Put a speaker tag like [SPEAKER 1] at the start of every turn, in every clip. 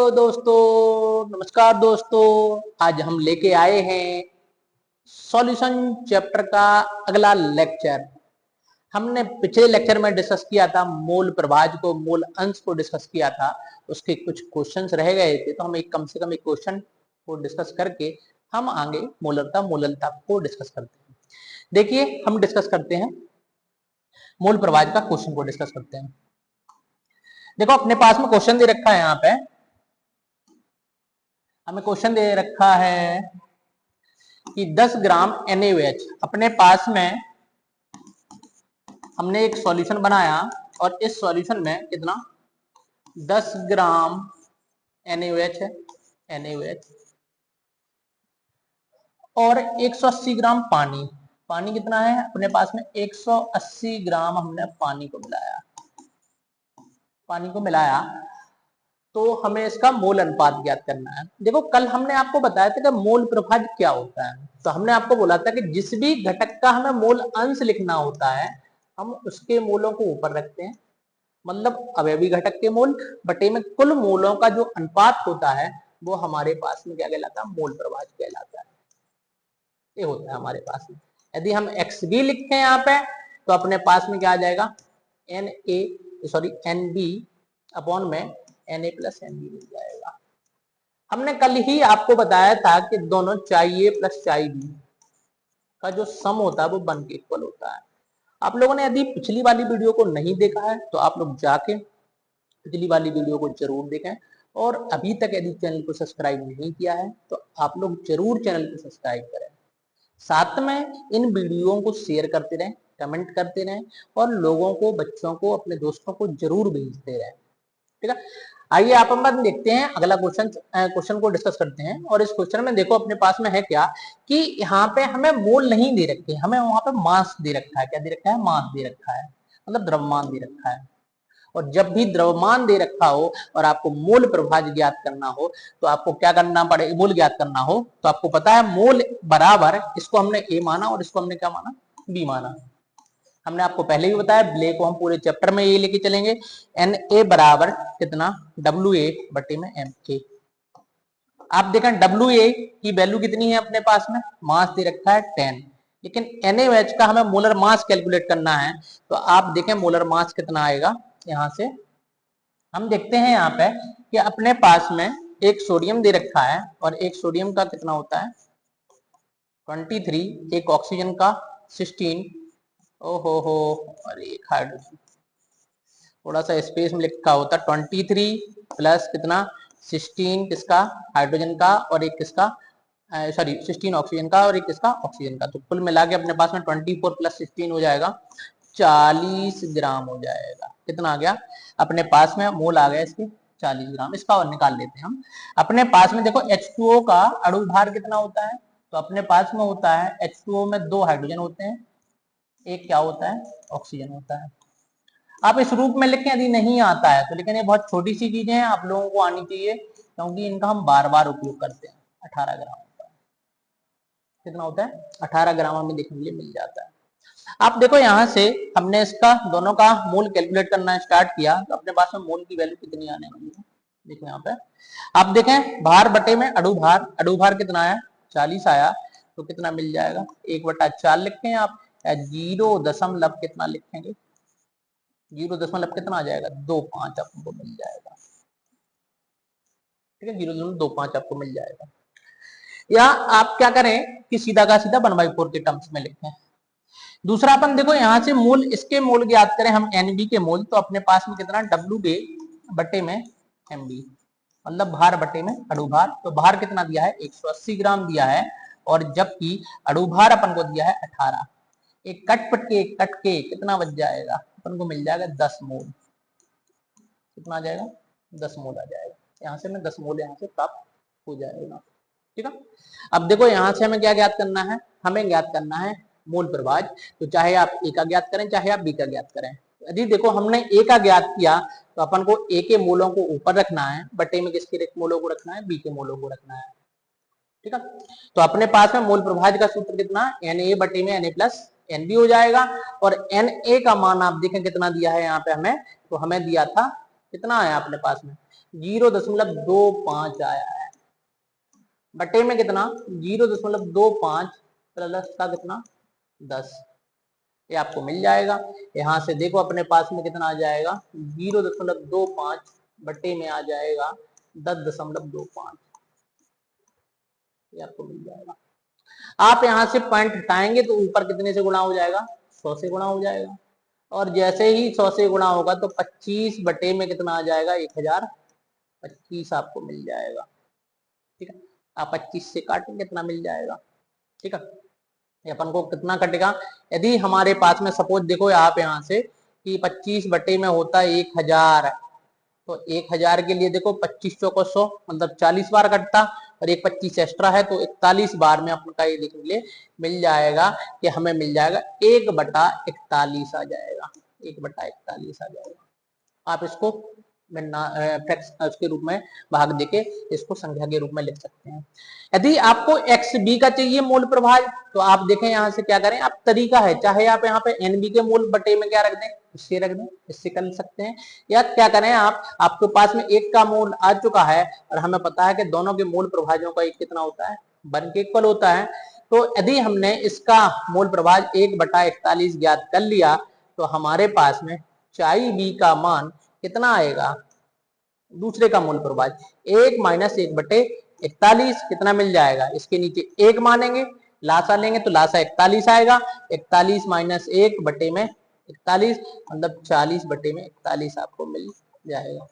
[SPEAKER 1] तो दोस्तों नमस्कार दोस्तों, आज हम लेके आए हैं सॉल्यूशन चैप्टर का अगला लेक्चर। हमने पिछले लेक्चर में डिस्कस किया था मूल प्रभाज को, मूल अंश को डिस्कस किया था। उसके कुछ क्वेश्चंस रह गए थे, तो हम कम से कम एक क्वेश्चन को डिस्कस करके हम आगे मूललता को डिस्कस करते हैं। देखिए हम डिस्कस करते हैं मूल प्रभाज का क्वेश्चन को डिस्कस करते हैं। देखो अपने पास में क्वेश्चन दे रखा है, यहाँ पे हमें क्वेश्चन दे रखा है कि 10 ग्राम NaOH अपने पास में हमने एक सॉल्यूशन बनाया और इस सॉल्यूशन में कितना 10 ग्राम NaOH है, NaOH और 180 ग्राम पानी। पानी कितना है अपने पास में 180 ग्राम हमने पानी को मिलाया तो हमें इसका मोल अनुपात ज्ञात करना है। देखो कल हमने आपको बताया था कि मोल प्रभाज क्या होता है, तो हमने आपको बोला था कि जिस भी घटक का हमें मोल अंश लिखना होता है हम उसके मोलों को ऊपर रखते हैं, मतलब अवयवी घटक के मोल बटे में कुल मोलों का जो अनुपात होता है वो हमारे पास में क्या कहलाता है, मोल प्रभाज कहलाता है। ये होता है हमारे पास में। यदि हम एक्स भी लिखते हैं यहाँ पे तो अपने पास में क्या आ जाएगा NB अपॉन में Na प्लस NB मिल जाएगा। हमने कल ही आपको बताया था कि दोनों चाई ए प्लस चाई बी का जो सम होता है वो 1 के इक्वल होता है। आप लोगों ने यदि पिछली वाली वीडियो को नहीं देखा है तो आप लोग जाके पिछली वाली वीडियो को जरूर देखें, और अभी तक यदि चैनल को सब्सक्राइब नहीं किया है तो आप लोग जरूर चैनल को सब्सक्राइब करें। साथ में इन वीडियो को शेयर करते रहें, कमेंट करते रहें और लोगों को, बच्चों को, अपने दोस्तों को जरूर भेजते रहें। ठीक है, आइए आप हम देखते हैं अगला क्वेश्चन को डिस्कस करते हैं। और इस क्वेश्चन में देखो अपने पास में है क्या कि यहाँ पे हमें मोल नहीं दे रखे, हमें वहां पे मास दे रखा है। क्या दे रखा है? मास दे रखा है, मतलब द्रव्यमान दे रखा है। और जब भी द्रव्यमान दे रखा हो और आपको मोल प्रभाज ज्ञात करना हो तो आपको क्या करना पड़ेगा, मोल ज्ञात करना हो तो आपको पता है मोल बराबर, इसको हमने ए माना और इसको हमने क्या माना, बी माना। हमने आपको पहले भी बताया, ब्ले को हम पूरे चैप्टर में ये लेके चलेंगे। Na बराबर कितना, WA बटे में MA। आप देखें WA की वैल्यू कितनी है अपने पास में, मास दे रखा है 10, लेकिन NaOH का हमें मोलर मास कैलकुलेट करना है तो आप देखें मोलर मास कितना आएगा। यहां से हम देखते हैं यहाँ पे कि अपने पास में एक सोडियम दे रखा है और एक सोडियम का कितना होता है 23, एक ऑक्सीजन का 16, ओहो अरे एक हाइड्रोजन, थोड़ा सा स्पेस में लिखा होता 23 प्लस कितना 16 किसका, हाइड्रोजन का, और एक किसका, सॉरी 16 ऑक्सीजन का और एक किसका, ऑक्सीजन का। तो कुल मिला के अपने पास में 24 प्लस 16 हो जाएगा 40 ग्राम हो जाएगा। कितना आ गया अपने पास में, मोल आ गया इसके 40 ग्राम। इसका और निकाल लेते हैं हम। अपने पास में देखो H2O का अणु भार कितना होता है, तो अपने पास में होता है H2O में 2 हाइड्रोजन होते हैं, एक क्या होता है, ऑक्सीजन होता है। आप इस रूप में लिखें यदि नहीं आता है तो, लेकिन ये बहुत छोटी सी चीजें हैं, आप लोगों को आनी चाहिए क्योंकि इनका हम बार बार उपयोग करते हैं। 18 ग्राम होता है, कितना होता है 18 ग्राम हमें देखने के लिए मिल जाता है। आप देखो यहाँ से हमने इसका दोनों का मोल कैलकुलेट करना स्टार्ट किया तो अपने पास में मोल की वैल्यू कितनी आने वाली है, देखो यहाँ पे आप देखें भार बटे में अणु भार कितना आया 40 आया, तो कितना मिल जाएगा 1/4 लिखें आप, 0 कितना लिखेंगे, 0 कितना आ जाएगा 25 आपको मिल जाएगा। ठीक है, 0.25 आपको मिल जाएगा। या आप क्या करें कि सीधा का सीधा 1/4 के टर्म्स में लिखें। दूसरा अपन देखो यहाँ से मोल, इसके मोल ज्ञात करें हम NB के मोल, तो अपने पास में कितना WA बटे में MB, मतलब भार बटे में अणु भार। तो भार कितना दिया है 180 ग्राम दिया है, और जबकि अणु भार अपन को दिया है 18। एक कट के कितना बच जाएगा, अपन को मिल जाएगा 10 मोल। कितना आ जाएगा 10 मोल आ जाएगा। यहाँ से मैं 10 मोल यहाँ से प्राप्त हो जाएगा। ठीक है, अब देखो यहाँ से हमें क्या ज्ञात करना है, हमें ज्ञात करना है मोल प्रभाज। तो चाहे आप ए का ज्ञात करें चाहे आप बी का ज्ञात करें। यदि देखो हमने ए का ज्ञात किया तो अपन को ए के मोलों को ऊपर रखना है, बटे में किसके मोलों को रखना है, बी के मोलों को रखना है। ठीक है, तो अपने पास में मोल प्रभाज का सूत्र कितना, Na बटे में Na प्लस NB हो जाएगा। और Na का मान आप देखें कितना दिया है यहाँ पे हमें, तो हमें दिया था कितना आया अपने पास में 0.25 आया है, बटे में कितना 0.25 प्लस का कितना 10, ये आपको मिल जाएगा। यहां से देखो अपने पास में कितना आ जाएगा 0.25 बटे में आ जाएगा 10.25, ये आपको मिल जाएगा। आप यहां से पॉइंट हटाएंगे तो ऊपर कितने से गुणा हो जाएगा 100 से गुणा हो जाएगा, और जैसे ही 100 से गुणा होगा तो 25 बटे में कितना आ जाएगा 1025 आपको मिल जाएगा। ठीक है, आप 25 से काटेंगे कितना मिल जाएगा। ठीक है, अपन को कितना कटेगा, यदि हमारे पास में सपोज देखो आप यहाँ से कि 25 बटे में होता है 1000, तो 1000 के लिए देखो 25 चौको 100 मतलब 40 बार कटता, और एक 25 एक्स्ट्रा है तो 41 बार में अपन का ये देखने के लिए मिल जाएगा कि हमें मिल जाएगा 1/41 आ जाएगा, 1/41 आ जाएगा। आप इसको उसके रूप में भाग देके इसको संख्या के रूप में लिख सकते हैं। यदि आपको एक्स बी का चाहिए मूल प्रभाज, तो आप देखें यहां से क्या करें, आप तरीका है चाहे आप यहाँ पे एन बी के मूल बटे में क्या रख दें, इससे रख दें, इससे कर सकते हैं, या क्या करें आप आपके पास में एक का मूल आ चुका है और हमें पता है कि दोनों के मूल प्रभाजों का एक कितना होता है 1 के इक्वल होता है, तो यदि हमने इसका मूल प्रभाज 1/41 ज्ञात कर लिया तो हमारे पास में चाई बी का मान कितना आएगा, दूसरे का मूल प्रभाज 1 - 1/41 कितना मिल जाएगा, इसके नीचे 1 मानेंगे, लासा लेंगे तो लासा 41 आएगा, 41 - 1 बटे में 41 मतलब 40 बटे में 41 आपको मिल जाएगा।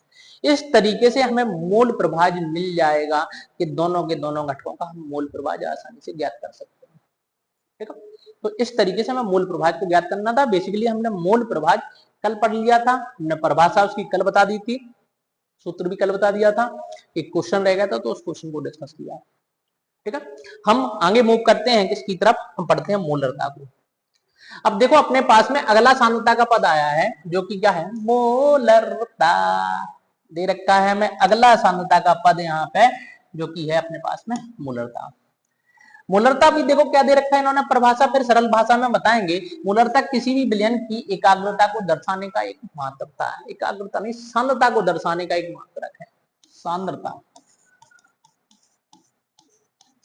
[SPEAKER 1] इस तरीके से हमें मूल प्रभाज मिल जाएगा कि दोनों के दोनों घटकों का हम मूल प्रभाज आसानी से ज्ञात कर सकते हैं। ठीक है, तो इस तरीके से हमें मूल प्रभाज को ज्ञात करना था। बेसिकली हमने मूल प्रभाज कल पढ़ लिया था, हमने परिभाषा उसकी कल बता दी थी, सूत्र भी कल बता दिया था, एक क्वेश्चन रह गया था तो उस क्वेश्चन को डिस्कस किया। ठीक है, हम आगे मूव करते हैं किसकी तरफ, हम पढ़ते हैं मोलरता को। अब देखो अपने पास में अगला सांद्रता का पद आया है जो कि क्या है मोलरता, दे रखा है हमें अगला सांद्रता का पद यहाँ पे जो कि है अपने पास में मोलरता। मोलरता भी देखो क्या दे रखा है इन्होंने परिभाषा, फिर सरल भाषा में बताएंगे। मोलरता किसी भी विलयन की एकाग्रता को दर्शाने का एक मात्रक है, एकाग्रता नहीं सांद्रता को दर्शाने का एक मात्रक है, सांद्रता,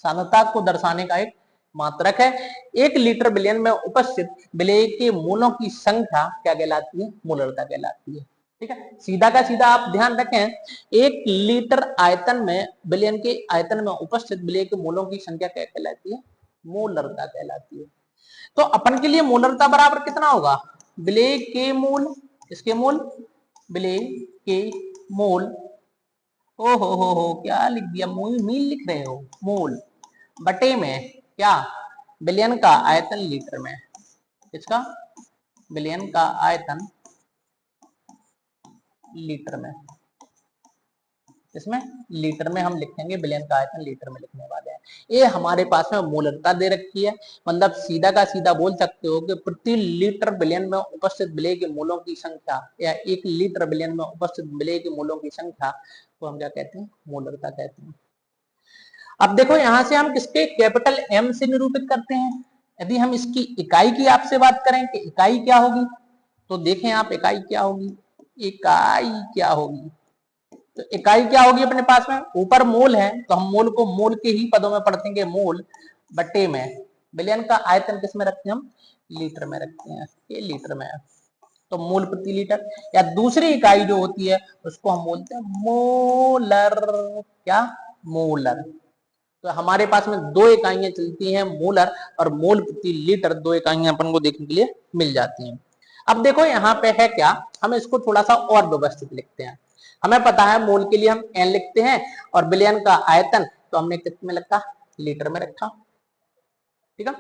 [SPEAKER 1] सांद्रता को दर्शाने का एक मात्रक है। 1 लीटर विलयन में उपस्थित विलेय के मोलों की संख्या क्या कहलाती है, मोलरता कहलाती है। ठीक है, सीधा का सीधा आप ध्यान रखें, 1 लीटर आयतन में विलयन के आयतन में उपस्थित विलेय के मोलों की संख्या क्या कहलाती है, मोलरता कहलाती है। तो अपन के लिए मोलरता बराबर कितना होगा, विलेय के मोल, इसके मोल, विलेय के मोल, ओ हो क्या लिख दिया, मील लिख रहे हो, मोल बटे में क्या विलयन का आयतन लीटर में, इसका विलयन का आयतन लीटर में, इसमें लीटर में हम लिखेंगे, विलयन का आयतन लीटर में लिखने वाले हैं। ये हमारे पास में मोलरता दे रखी है, मतलब सीधा का सीधा बोल सकते हो कि प्रति लीटर विलयन में उपस्थित विलेय के मोलों की संख्या या 1 लीटर विलयन में उपस्थित विलेय के मोलों की संख्या को हम क्या कहते हैं, मोलरता कहते हैं। अब देखो यहां से हम किसके कैपिटल एम से निरूपित करते हैं। यदि हम इसकी इकाई की आपसे बात करें कि इकाई क्या होगी, तो देखें आप इकाई क्या होगी, इकाई क्या होगी, तो इकाई क्या होगी अपने पास में, ऊपर मोल है तो हम मोल को मोल के ही पदों में पढ़ते हैं, मोल बटे में विलयन का आयतन किस में रखते हैं हम, लीटर में रखते हैं, ये लीटर में है तो मोल प्रति लीटर, या दूसरी इकाई जो होती है उसको हम बोलते हैं मोलर, क्या मोलर। तो हमारे पास में 2 इकाइयां चलती हैं, मोलर और मोल प्रति लीटर, 2 इकाइयां अपन को देखने के लिए मिल जाती हैं। अब देखो यहाँ पे है क्या, हम इसको थोड़ा सा और व्यवस्थित लिखते हैं। हमें पता है मोल के लिए हम एन लिखते हैं और विलयन का आयतन तो हमने किस में रखा, लीटर में रखा। ठीक है,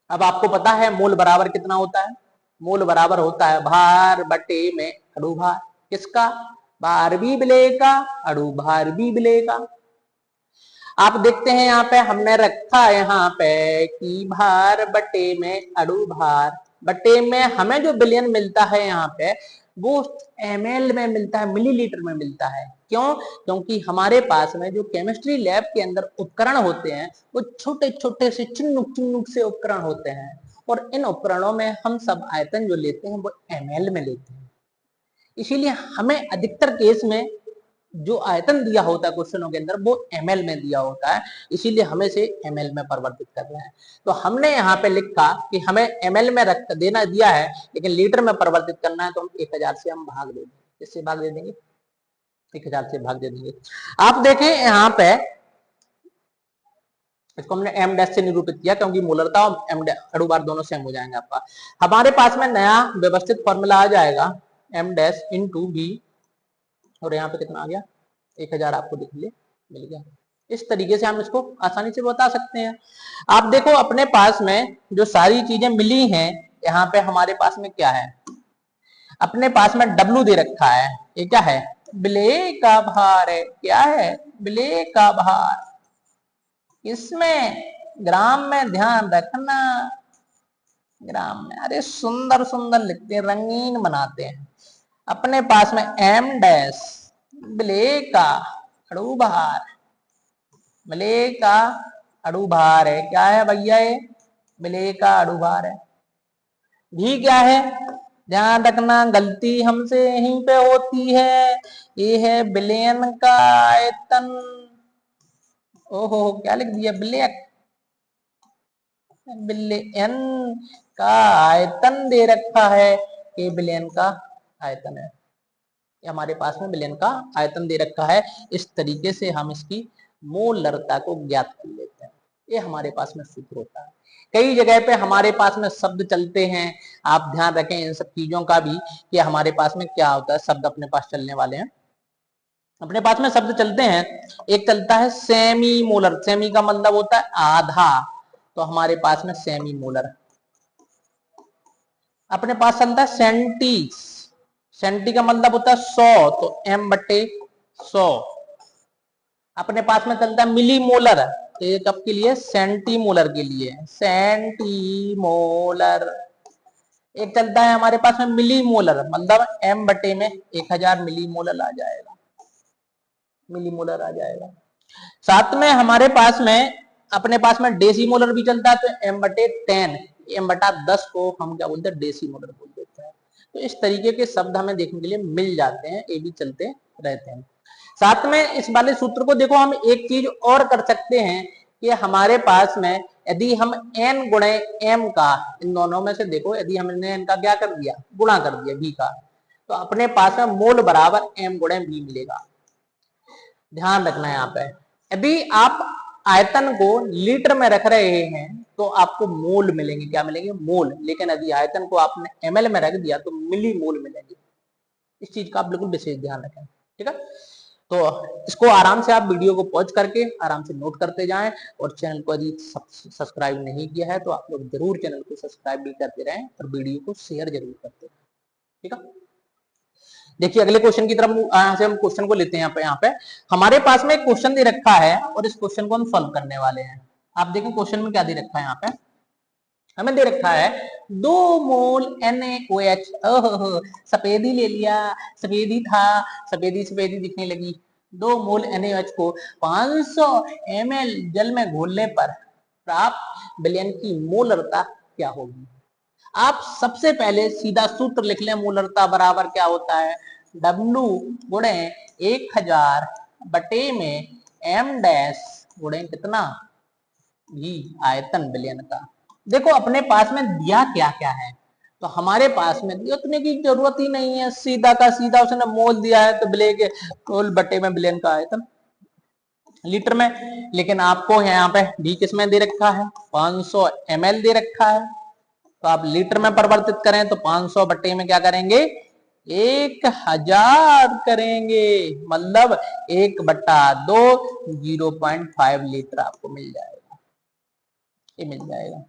[SPEAKER 1] अब आपको पता है मोल बराबर कितना होता है, मोल बराबर होता है भार बटे में अणु भार, किसका, भार भी विलेय का, अणु भार भी विलेय का। आप देखते हैं यहाँ पे हमने रखा है यहाँ पे कि भार बटे में अणु भार, बटे में हमें जो विलयन मिलता है यहाँ पे वो ml में मिलता है, मिलीलीटर में मिलता है। क्यों, क्योंकि हमारे पास में जो केमिस्ट्री लैब के अंदर उपकरण होते हैं वो छोटे छोटे से चिन्नुक चिन्नुक से उपकरण होते हैं, और इन उपकरणों में हम सब आयतन जो लेते हैं वो ml में लेते हैं। इसीलिए हमें अधिकतर केस में जो आयतन दिया होता है क्वेश्चनों के अंदर वो ml में दिया होता है, इसीलिए हमें से ml में परिवर्तित कर रहे हैं। तो हमने यहाँ पे लिखा कि हमें ml में रख देना दिया है लेकिन लीटर में परिवर्तित करना है, तो हम 1000 से हम भाग दे देंगे। किससे भाग दे देंगे? 1000 से भाग दे देंगे। आप देखें यहाँ पे इसको हमने m डैश से निरूपित किया क्योंकि मोलरता और m अणु भार दोनों सेम हो जाएंगे आपका। हमारे पास में नया व्यवस्थित फॉर्मूला आ जाएगा m डैश इंटू बी, और यहाँ पे कितना आ गया? 1000 आपको दिख लिया, मिल गया। इस तरीके से हम इसको आसानी से बता सकते हैं। आप देखो अपने पास में जो सारी चीजें मिली हैं, यहाँ पे हमारे पास में क्या है? अपने पास में W दे रखा है, ये क्या है? बिले का भार है। क्या है? बिले का भार। इसमें ग्राम में ध्यान रखना, ग्राम में। अरे सुंदर सुंदर लिखते हैं, रंगीन बनाते हैं। अपने पास में m डैश बिले का अणु भार, बिले का अणु भार है। क्या है भैया? ये बिले का अणु भार है। भी क्या है? ध्यान रखना, गलती हमसे यहीं पे होती है। ये है विलयन का आयतन। ओहो, क्या लिख दिया? ब्लैक। विलयन का आयतन दे रखा है, ये विलयन का आयतन है। ये हमारे पास में विलयन का आयतन दे रखा है। इस तरीके से हम इसकी मोलरता को ज्ञात कर लेते हैं। ये हमारे पास में सूत्र होता है। कई जगह पे हमारे पास में शब्द चलते हैं, आप ध्यान रखें इन सब चीजों का भी कि हमारे पास में क्या होता है। शब्द अपने पास चलने वाले हैं, अपने पास में शब्द चलते हैं। एक चलता है सेमी मोलर, सेमी का मतलब होता है आधा, तो हमारे पास में सेमी मोलर। अपने पास चलता है सेंटी, सेंटी का मतलब होता है 100, तो m/100। अपने पास में चलता है मिली मोलर, तो ये कब के लिए? सेंटी मोलर के लिए, सेंटी मोलर। एक चलता है हमारे पास में मिली मोलर, मतलब m/में 1000 मिली मोलर आ जाएगा, मिली मोलर आ जाएगा। साथ में हमारे पास में अपने पास में डेसी मोलर भी चलता है, तो m/10, m/10 को हम क्या बोलते हैं? डेसी मोलर बोल देते हैं। तो इस तरीके के शब्द हमें देखने के लिए मिल जाते हैं, ये भी चलते रहते हैं। साथ में इस वाले सूत्र को देखो, हम एक चीज और कर सकते हैं कि हमारे पास में यदि हम n गुणे m का, इन दोनों में से देखो, यदि हमने n का क्या कर दिया? गुणा कर दिया v का, तो अपने पास में मोल बराबर m गुणे v मिलेगा। ध्यान रखना है यहाँ पे, यदि आप आयतन को लीटर में रख रहे हैं तो आपको मोल मिलेंगे। क्या मिलेंगे? मोल। लेकिन यदि आयतन को आपने ml में रख दिया तो मिली मोल मिलेंगे। इस चीज का आप बिल्कुल विशेष ध्यान रखें, ठीक है। तो इसको आराम से आप वीडियो को पॉज करके आराम से नोट करते जाएं, और चैनल को यदि सब्सक्राइब नहीं किया है तो आप लोग जरूर चैनल को सब्सक्राइब भी करते रहें और वीडियो को शेयर जरूर करते रहें, ठीक है। देखिए अगले क्वेश्चन की तरफ यहाँ से हम क्वेश्चन को लेते हैं। यहाँ पे हमारे पास में एक क्वेश्चन दे रखा है और इस क्वेश्चन को हम सॉल्व करने वाले हैं। आप देखें क्वेश्चन में क्या दे रखा है। यहाँ पे हमें दे रखा है 2 मोल NaOH। सफेदी ले लिया, सफेदी था, सफेदी सफेदी दिखने लगी। 2 मोल NaOH को 500 ml जल में घोलने पर प्राप्त विलयन की मोलरता क्या होगी? आप सबसे पहले सीधा सूत्र लिख लें। मोलरता बराबर क्या होता है? W गुणे 1000 बटे में m डैश गुणे कितना? भी आयतन विलयन का। देखो अपने पास में दिया क्या क्या है, तो हमारे पास में उतने की जरूरत ही नहीं है। सीधा का सीधा उसने मोल दिया है, तो विलय के मोल बटे में विलयन का आयतन लीटर में। लेकिन आपको यहाँ पे भी किसमें दे रखा है? 500 ml दे रखा है, तो आप लीटर में परिवर्तित करें तो 500 बटे में क्या करेंगे? 1000 करेंगे, मतलब 1/2 0.5 लीटर आपको मिल जाएगा, ये मिल जाएगा।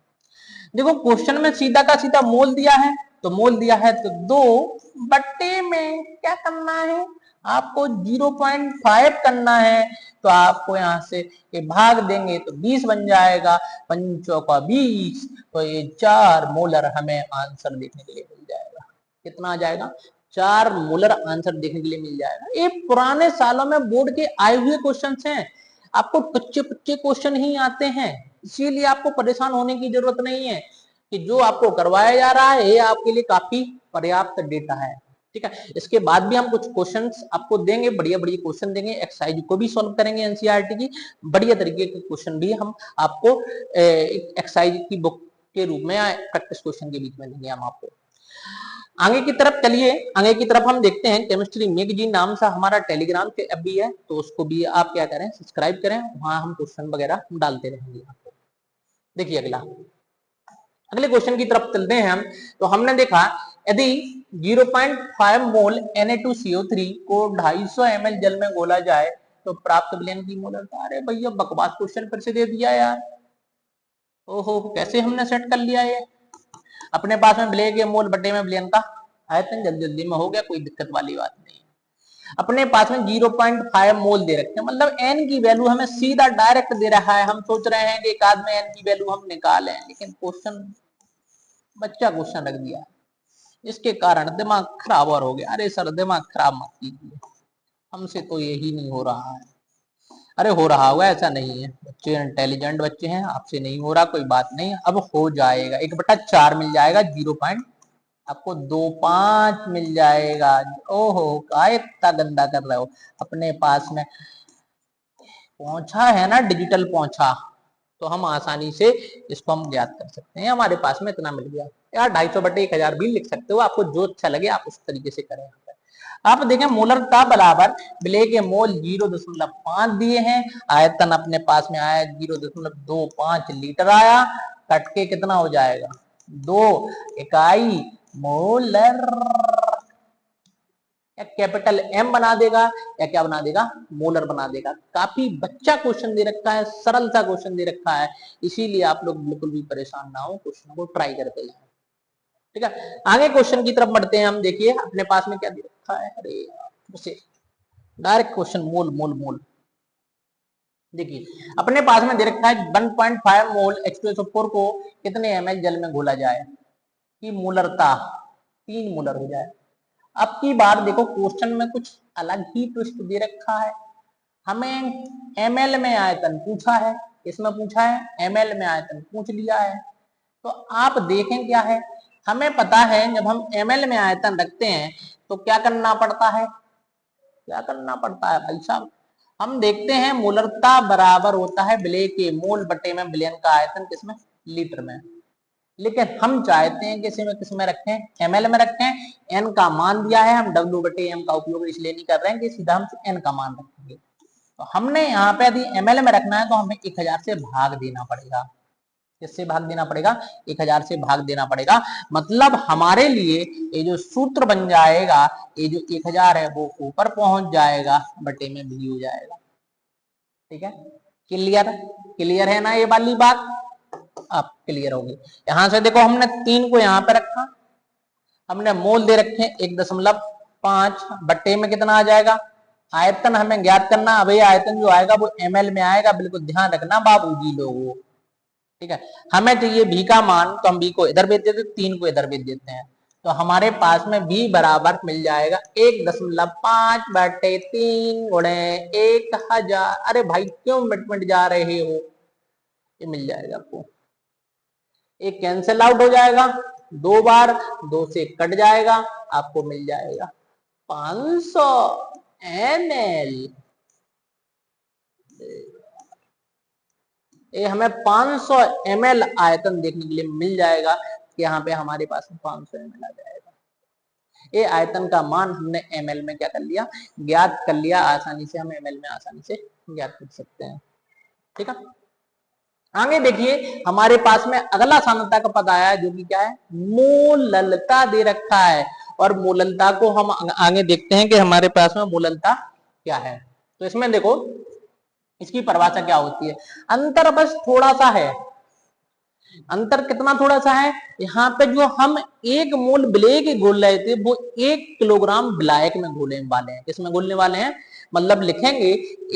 [SPEAKER 1] देखो क्वेश्चन में सीधा का सीधा मोल दिया है, तो मोल दिया है तो 2 बटे में क्या करना है? आपको 0.5 करना है, तो आपको यहाँ से ये भाग देंगे तो 20 बन जाएगा, 5 का 20, तो ये 4 मोलर हमें आंसर देखने के लिए मिल जाएगा। कितना आ जाएगा? 4 मोलर आंसर देखने के लिए मिल जाएगा। ये पुराने सालों में बोर्ड के आए हुए क्वेश्चन हैं, आपको कच्चे पच्चे क्वेश्चन ही आते हैं, इसीलिए आपको परेशान होने की जरूरत नहीं है कि जो आपको करवाया जा रहा है ये आपके लिए काफी पर्याप्त डेटा है। ठीक है। इसके बाद भी हम कुछ क्वेश्चंस आपको देंगे, बढ़िया बढ़िया क्वेश्चन देंगे, एक्सरसाइज को भी सॉल्व करेंगे, एनसीईआरटी की बढ़िया तरीके के क्वेश्चन भी हम आपको एक्सरसाइज की बुक के रूप में प्रैक्टिस क्वेश्चन के बीच में देंगे हम आपको। आगे की तरफ चलिए, आगे की तरफ हम देखते हैं केमिस्ट्री मैगजीन नाम से हमारा टेलीग्राम के ऐप भी है, तो उसको भी आप क्या करें, सब्सक्राइब करें, वहां हम क्वेश्चन वगैरह डालते रहेंगे आपको। देखिए अगले क्वेश्चन की तरफ चलते हैं हम। तो हमने देखा यदि 0.5 मोल Na2CO3 को 250 ml जल में घोला जाए तो प्राप्त विलयन की मोलरता। अरे भैया बकवास क्वेश्चन फिर से दे दिया यार, ओहो कैसे हमने सेट कर लिया ये। अपने पास में विलय के मोल बटे में विलयन का आयतन जल्दी जल्दी में हो गया, कोई दिक्कत वाली बात नहीं। अपने पास में 0.5 मोल दे रखे हैं, मतलब एन की वैल्यू हमें सीधा डायरेक्ट दे रहा है। हम सोच रहे हैं कि एक आध में एन की वैल्यू हम निकालें, लेकिन क्वेश्चन बच्चा क्वेश्चन रख दिया, इसके कारण दिमाग खराब और हो गया। अरे सर दिमाग खराब मत कीजिए, हमसे तो यही नहीं हो रहा है। अरे हो रहा होगा, ऐसा नहीं है, बच्चे इंटेलिजेंट बच्चे हैं, आपसे नहीं हो रहा कोई बात नहीं, अब हो जाएगा। 1/4 मिल जाएगा, 0. आपको 2.5 मिल जाएगा। ओहो का इतना गंदा कर रहे हो। अपने पास में पहुंचा है ना, डिजिटल पहुंचा, तो हम आसानी से इसको हम ज्ञात कर सकते हैं। हमारे पास में इतना मिल गया यार, 250/1000 भी लिख सकते हो, आपको जो अच्छा लगे आप उस तरीके से करें। आप देखें मोलरता बराबर विलय के मोल 0.5 दिए हैं, आयतन अपने पास में आया 0.25 लीटर आया, कट के कितना हो जाएगा 2 इकाई मोलर। या कैपिटल एम बना देगा या क्या बना देगा, मोलर बना देगा। काफी बच्चा क्वेश्चन दे रखा है, सरल सा क्वेश्चन दे रखा है, इसीलिए आप लोग बिल्कुल भी परेशान ना हो, क्वेश्चन को ट्राई करते जाए। ठीक है, आगे क्वेश्चन की तरफ बढ़ते हैं हम। देखिए अपने पास में क्या दे रखा है, अरे उसे डायरेक्ट क्वेश्चन मोल मोल मोल। देखिए अपने पास में दे रखा है 1.5 मोल H2SO4 को कितने ml जल में घोला जाए कि मोलरता 3 मोलर हो जाए। अब की बार देखो क्वेश्चन में कुछ अलग ही ट्विस्ट दे रखा है। हमें ml में आयतन पूछा है, इसमें पूछा है ml में आयतन पूछ लिया है। तो आप देखें क्या है, हमें पता है जब हम ml में आयतन रखते हैं तो क्या करना पड़ता है, क्या करना पड़ता है भाई साहब, हम देखते हैं मोलरता बराबर होता है विलय के मोल बटे में विलयन का आयतन किसमें, लीटर में। लेकिन हम चाहते हैं किसमें रखें, ml में रखें। n का मान दिया है, हम W/m का उपयोग इसलिए नहीं कर रहे हैं कि सीधा हम n का मान रखेंगे। तो हमने यहाँ पे यदि ml में रखना है तो हमें 1000 से भाग देना पड़ेगा। किससे भाग देना पड़ेगा, 1000 से भाग देना पड़ेगा। मतलब हमारे लिए ये जो सूत्र बन जाएगा, ये जो 1000 है वो ऊपर पहुंच जाएगा, बटे में भी हो जाएगा। ठीक है, क्लियर क्लियर है ना ये वाली बात, अब क्लियर होगी। यहां से देखो हमने 3 को यहाँ पे रखा, हमने मोल दे रखे 1.5, बट्टे में कितना आ जाएगा, आयतन हमें ज्ञात करना। अभी आयतन जो आएगा वो ml में आएगा, बिल्कुल ध्यान रखना बाबूजी लोगों। ठीक है, हमें चाहिए भी का मान, तो हम भी को इधर भेज देते, 3 को इधर भेज देते हैं, तो हमारे पास में भी बराबर मिल जाएगा 1.5/3 गुणे 1000। अरे भाई क्यों मिट मिट जा रहे हो, ये मिल जाएगा आपको। एक कैंसिल आउट हो जाएगा, 2 बार 2 से कट जाएगा, आपको मिल जाएगा 500 ml। ये हमें 500 ml आयतन देखने के लिए मिल जाएगा कि यहाँ पे हमारे पास 500 ml आ जाएगा। ये आयतन का मान हमने ml में क्या कर लिया, ज्ञात कर लिया। आसानी से हम ml में आसानी से ज्ञात कर सकते हैं। ठीक है, आगे देखिए हमारे पास में अगला सांद्रता का पद आया जो कि क्या है, मोललता दे रखा है। और मोललता को हम आगे देखते हैं कि हमारे पास में मोललता क्या है। तो इसमें देखो इसकी परिभाषा क्या होती है, अंतर बस थोड़ा सा है। अंतर कितना थोड़ा सा है, यहाँ पे जो हम 1 मोल विलय के घोल रहे थे वो 1 किलोग्राम विलायक में घोलने वाले हैं। किसमें घोलने वाले हैं, मतलब लिखेंगे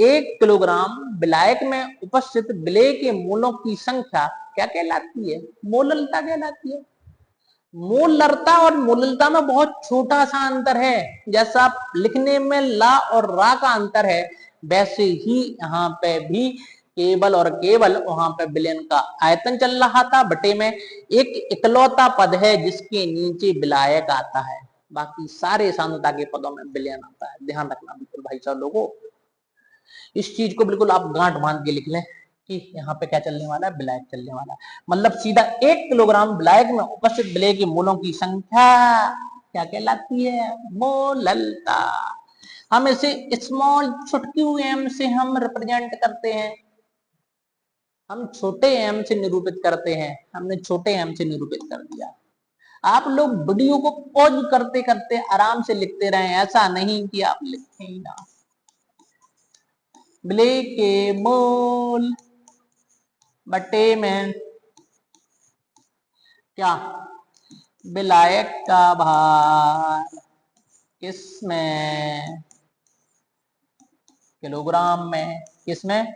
[SPEAKER 1] 1 किलोग्राम विलायक में उपस्थित विलय के मोलों की संख्या क्या कहलाती है, मोललता कहलाती है। मोलरता और मोललता में बहुत छोटा सा अंतर है। जैसा लिखने में ला और रा का अंतर है, वैसे ही यहाँ पे भी केवल और केवल वहां पे विलयन का आयतन चल रहा था, बटे में एक इकलौता पद है जिसके नीचे विलायक आता है। बाकी सारे सांद्रता के पदों में बिलियन आता है। ध्यान रखना बिल्कुल भाई साहब लोगों, इस चीज को बिल्कुल आप गांठ बांध के लिख लें कि यहाँ पे क्या चलने वाला है, विलायक चलने वाला है। मतलब सीधा 1 किलोग्राम विलायक में उपस्थित विलेय के मूलों की संख्या क्या कहलाती है, मोललता। हम इसे स्मॉल छोटकी एम से हम रिप्रेजेंट करते हैं, हम छोटे एम से निरूपित करते हैं। हमने छोटे एम से निरूपित कर दिया। आप लोग वीडियो को पॉज करते करते आराम से लिखते रहें, ऐसा नहीं कि आप लिखें ही ना। विलेय के मोल बटे में क्या, विलायक का भार किसमें, किलोग्राम में। किसमें,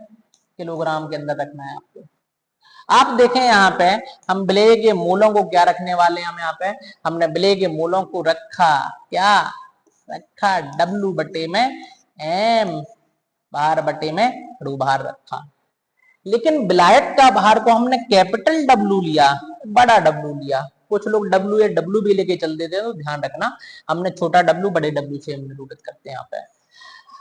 [SPEAKER 1] किलोग्राम के अंदर रखना है आपको। आप देखें यहाँ पे हम विलेय के मूलों को क्या रखने वाले हैं, हम यहाँ पे हमने विलेय के मूलों को रखा क्या, रखा W बटे में M, भार बटे में रू भार रखा। लेकिन विलायक का भार को हमने कैपिटल W लिया, बड़ा W लिया। कुछ लोग W या W भी लेके चल देते हैं, तो ध्यान रखना हमने छोटा W बड़े W से हम निरूपित करते हैं। यहाँ पे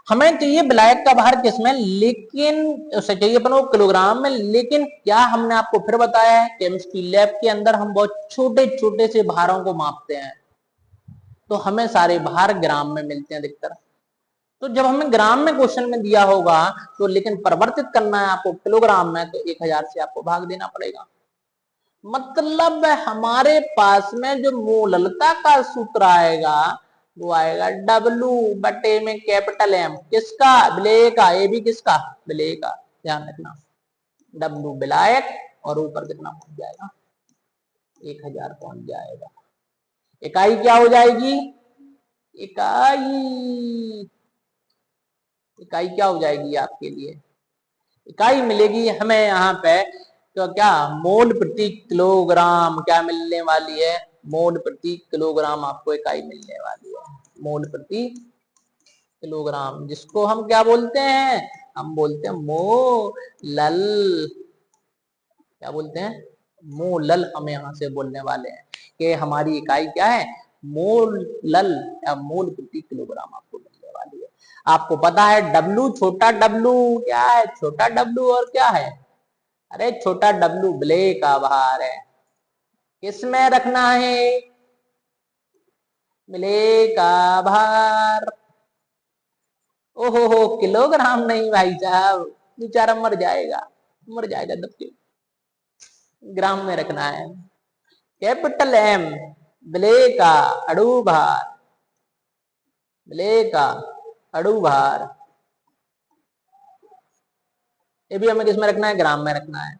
[SPEAKER 1] हमें चाहिए विलायक का भार किसमें, लेकिन उसे चाहिए अपन को किलोग्राम में। लेकिन क्या हमने आपको फिर बताया है, केमिस्ट्री लैब के अंदर हम बहुत छोटे छोटे से भारों को मापते हैं, तो हमें सारे भार ग्राम में मिलते हैं अधिकतर। तो जब हमें ग्राम में क्वेश्चन में दिया होगा तो लेकिन परिवर्तित करना है आपको किलोग्राम में, तो 1000 से आपको भाग देना पड़ेगा। मतलब हमारे पास में जो मोललता का सूत्र आएगा वो आएगा W बटे में कैपिटल M, किसका, विलेय का। ये भी किसका, विलेय का। ध्यान रखना W विलायक और ऊपर कितना पहुंच जाएगा, 1000 पहुंच जाएगा। इकाई क्या हो जाएगी, इकाई, इकाई क्या हो जाएगी आपके लिए, इकाई मिलेगी हमें यहाँ पे। तो क्या, मोल प्रति किलोग्राम क्या मिलने वाली है, मोल प्रति किलोग्राम आपको इकाई मिलने वाली है, मोल प्रति किलोग्राम, जिसको हम क्या बोलते हैं, हम बोलते हैं मोलल। क्या बोलते हैं, मोलल। हम यहाँ से बोलने वाले हैं कि हमारी इकाई क्या है, मोलल या मोल प्रति किलोग्राम आपको मिलने वाली है। आपको पता है W, छोटा W क्या है, छोटा W और क्या है, अरे छोटा W विलेय का भार है। किसमें रखना है, विलेय का भार। ओहो हो, किलोग्राम नहीं भाई साहब, बेचारा मर जाएगा, मर जाएगा दब के। ग्राम में रखना है। कैपिटल M विलेय का अणु भार, विलेय का अणु भार, ये भी हमें किसमें रखना है, ग्राम में रखना है।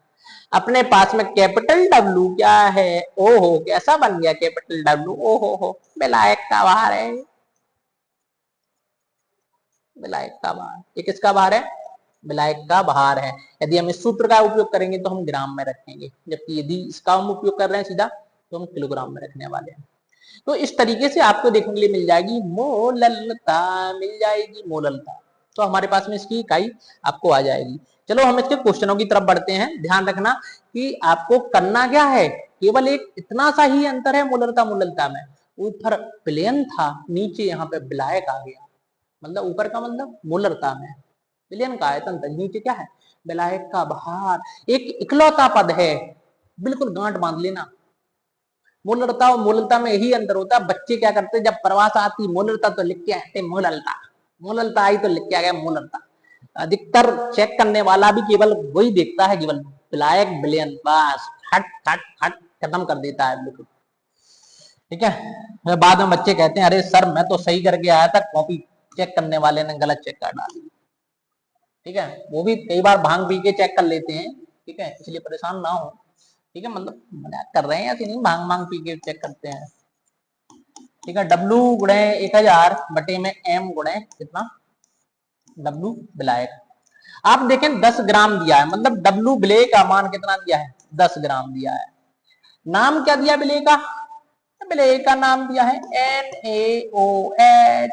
[SPEAKER 1] अपने पास में कैपिटल W क्या है, ओहो कैसा बन गया कैपिटल W, ओहो हो, विलायक का भार है, विलायक का भार। ये किसका भार है, विलायक का भार है। यदि हम इस सूत्र का उपयोग करेंगे तो हम ग्राम में रखेंगे, जबकि यदि इसका हम उपयोग कर रहे हैं सीधा तो हम किलोग्राम में रखने वाले हैं। तो इस तरीके से आपको देखने के लिए मिल जाएगी मोललता, मिल जाएगी मोललता। तो हमारे पास में इसकी इकाई आपको आ जाएगी। चलो हम इसके क्वेश्चनों की तरफ बढ़ते हैं। ध्यान रखना कि आपको करना क्या है, केवल एक इतना सा ही अंतर है मोललता मोललता में। ऊपर विलयन था, नीचे यहाँ पे विलायक आ गया। मतलब ऊपर का मतलब मोललता में विलयन का आयतन था, नीचे क्या है, विलायक का भार। एक इकलौता पद है, बिल्कुल गांठ बांध लेना। मोललता और मोललता में यही अंतर होता है। बच्चे क्या करते हैं, जब प्रवास आती मोललता तो लिख के आते मोललता, मोललता आई तो लिख के आ गया मोललता। अधिकतर चेक करने वाला भी केवल वही देखता है, केवल विलायक विलयन, बस हट हट हट खत्म कर देता है बिल्कुल। ठीक है, बाद में बच्चे कहते हैं अरे सर मैं तो सही करके आया था, कॉपी चेक करने वाले ने गलत चेक कर डाली। ठीक है, वो भी कई बार भांग पी के चेक कर लेते हैं। ठीक है, इसलिए परेशान ना हो। ठीक है, मतलब मजाक कर रहे हैं ऐसे नहीं, भांग मांग पी के चेक करते हैं। ठीक है, W गुणे 1000 बटे में M गुणे कितना, W विलायक। आप देखें 10 ग्राम दिया है, मतलब W विलेय का मान कितना दिया है, 10 ग्राम दिया है। नाम क्या दिया विलेय का, विलेय का नाम दिया है NaOH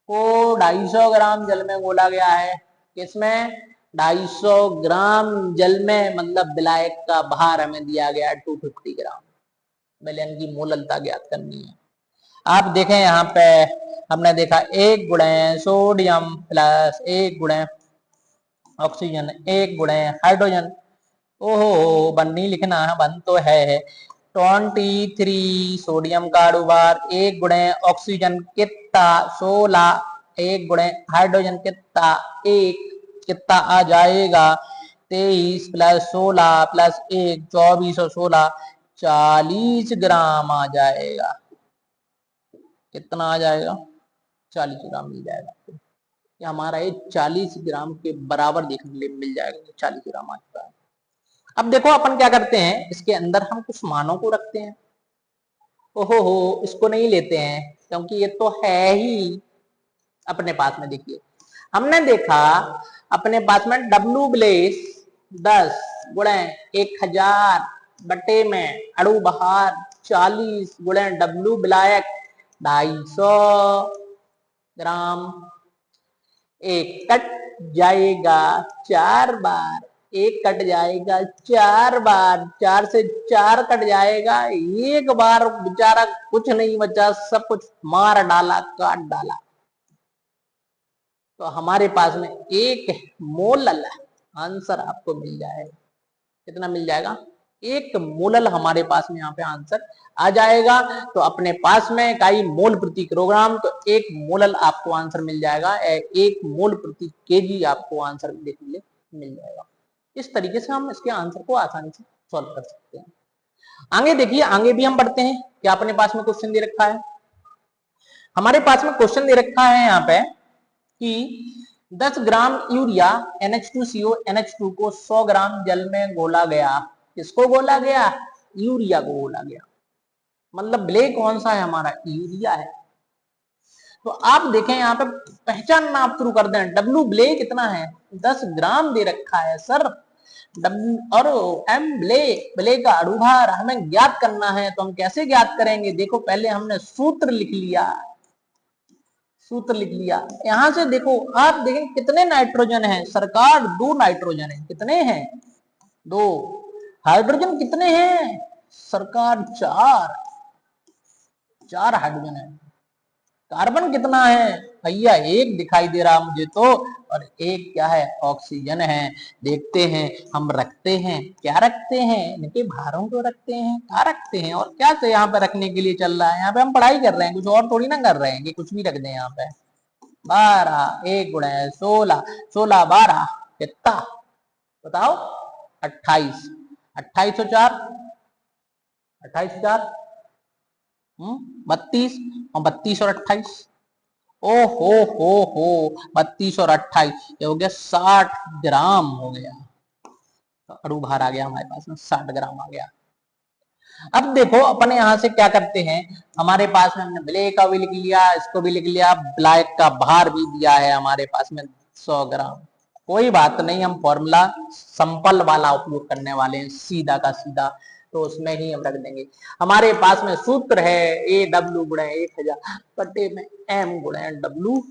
[SPEAKER 1] को 250 ग्राम जल में घोला गया है। किसमें, 250 ग्राम जल में। मतलब विलायक का भार हमें दिया गया 250 ग्राम। विलयन की मोललता ज्ञात करनी है। आप देखें यहाँ पे हमने देखा 1 गुणे सोडियम प्लस 1 गुणे ऑक्सीजन 1 गुणे हाइड्रोजन। ओहो वन नहीं लिखना है, वन तो है। 23 सोडियम का अणु भार 1 गुणे ऑक्सीजन कितना 16 1 गुणे हाइड्रोजन कितना 1 कितना आ जाएगा 23 प्लस 16 प्लस 1 24 और 16 40 ग्राम आ जाएगा। कितना आ जाएगा 40 ग्राम मिल जाएगा। हमारा ये 40 ग्राम के बराबर देखने के लिए मिल जाएगा, 40 ग्राम आ चुका है। अब देखो अपन क्या करते हैं, इसके अंदर हम कुछ मानों को रखते हैं। ओहो हो इसको नहीं लेते हैं क्योंकि ये तो है ही अपने पास में। देखिए हमने देखा अपने पास में डब्लू ब्लेस 10 गुणे 1000 बटे में अणु भार 40 गुणे डब्लू विलायक 250 ग्राम। एक कट जाएगा 4 बार, एक कट जाएगा 4 बार, 4 से 4 कट जाएगा, एक बार बेचारा कुछ नहीं बचा, सब कुछ मार डाला काट डाला। तो हमारे पास में 1 मोलल आंसर आपको मिल जाएगा। कितना मिल जाएगा 1 मोलल हमारे पास में यहाँ पे आंसर आ जाएगा। तो अपने पास में इकाई मोल प्रति किलोग्राम, तो 1 मोलल आपको आंसर मिल जाएगा। 1 मोल प्रति केजी आपको आंसर देखने मिल जाएगा। इस तरीके से हम इसके आंसर को आसानी से सॉल्व कर सकते हैं। आगे देखिए, आगे भी हम बढ़ते हैं। क्या अपने पास में क्वेश्चन दे रखा है, हमारे पास में क्वेश्चन दे रखा है यहाँ पे कि 10 ग्राम यूरिया NH2CO NH2 को 100 ग्राम जल में घोला गया। किसको घोला गया, यूरिया को घोला गया। मतलब ब्ले कौन सा है हमारा, यूरिया है। तो आप देखें यहाँ पे पहचानना आप शुरू कर दें। डब्ल्यू ब्ले कितना है 10 ग्राम दे रखा है सर। और एम ब्ले, ब्ले का अणु भार हमें ज्ञात करना है। तो हम कैसे ज्ञात करेंगे, देखो पहले हमने सूत्र लिख लिया, सूत्र लिख लिया। यहां से देखो आप देखें कितने नाइट्रोजन है सरकार, 2 नाइट्रोजन है। कितने हैं 2। हाइड्रोजन कितने हैं सरकार 4 हाइड्रोजन है। कार्बन कितना है भैया 1 दिखाई दे रहा मुझे तो, और 1 क्या है ऑक्सीजन है। देखते हैं हम रखते हैं, क्या रखते हैं, इनके भारों को रखते हैं, क्या रखते हैं और क्या से यहाँ पे रखने के लिए चल रहा है। यहाँ पे हम पढ़ाई कर रहे हैं, कुछ और थोड़ी ना कर रहे हैं कि कुछ भी रख दें। यहाँ पे 12 1 गुणे 16 16 12 कितना बताओ 28 28 और 4 28 4 32 और 32 और 28 ओ हो 32 और 28 ये हो गया 60 ग्राम हो गया। तो अणु भार आ गया हमारे पास में 60 ग्राम आ गया। अब देखो अपने यहां से क्या करते हैं, हमारे पास में हमने ब्ले का भी लिख लिया, इसको भी लिख लिया, ब्लैक का भार भी दिया है हमारे पास में 100 ग्राम। कोई बात नहीं, हम फॉर्मूला संपल वाला उपयोग करने वाले हैं, सीधा का सीधा, तो उसमें ही हम रख देंगे। हमारे पास में सूत्र है ए डब्ल्यू गुणे 1000 बटे में एम गुणे डब्ल्यू